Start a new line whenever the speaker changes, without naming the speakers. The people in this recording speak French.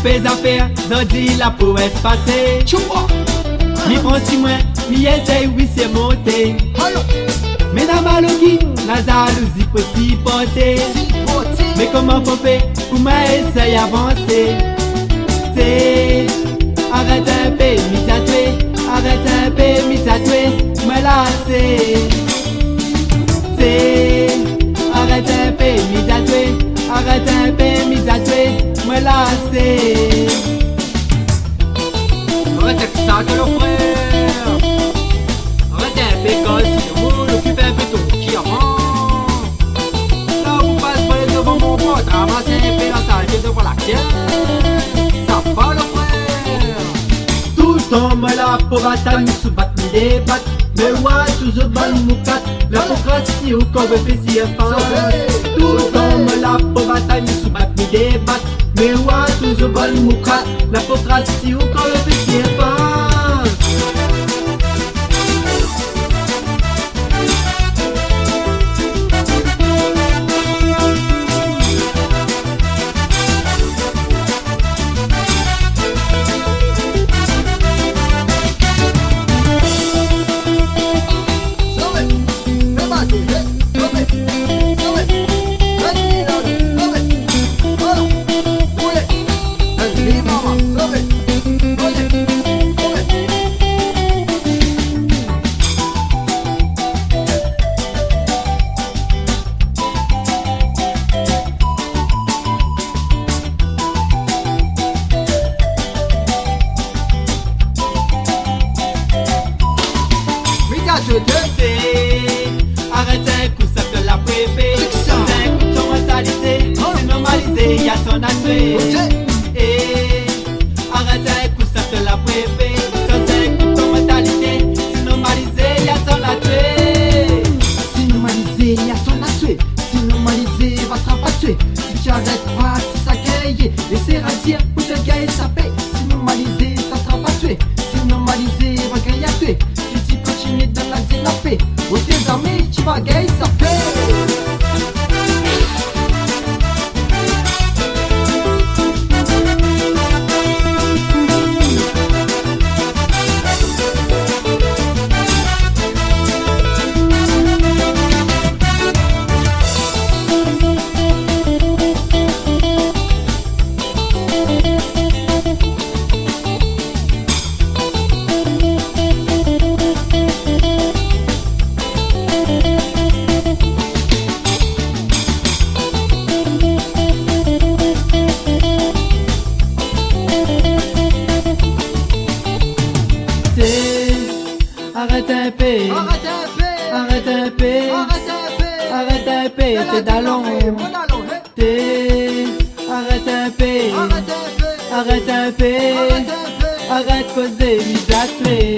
pèse affaire, j'en dis la peau est passée. Mi prend si moins, mi essaye, oui c'est monté. Mais la maladie, la jalousie peut s'y porter. Mais comment faut faire pour m'essayer avancer? C'est arrête un peu, mi tatoué. Arrête un peu, mi tatoué, me lasser. C'est arrête un peu, mi tatoué. Arrête un peu, mi tatoué, me lasser.
Arrête que ça, que le frère. Arrête un peu quand si le monde occupe un peu ton qui avant. Là vous passez pas devant mon pote, ramassez un peu la salle devant la tienne. Ça va le frère.
Tout le temps, moi la pour bataille, sous battre, me débattre. Mais ouais, toujours balle moukat. La démocratie ou qu'on veut faire si tout le temps, moi la pour bataille, sous battre, me débattre. Mais ouais, toujours balle moukat. La démocratie ou qu'on veut faire si arrête un coup, ça te l'a préféré. C'est un coup de ton mentalité, c'est normalisé, y'a ton atoué. Et arrête un coup, ça te l'a préféré. C'est un coup de ton mentalité, c'est normalisé, y'a ton atoué.
C'est normalisé, y'a ton atoué. C'est normalisé, va te rabattuer. Si tu arrêtes pas, tu s'agayer. Laissez dire pour te gagner, ça paye. C'est normalisé, ça te rabattuer. C'est normalisé, va gagner à tuer. Tu continues de la dire la paix. Au tes amis, tu vas gagner, ça paye.
Arrête un peu, arrête un peu, arrête un peu, t'es d'allon. Arrête un peu, arrête un peu, arrête causer, mis à tuer.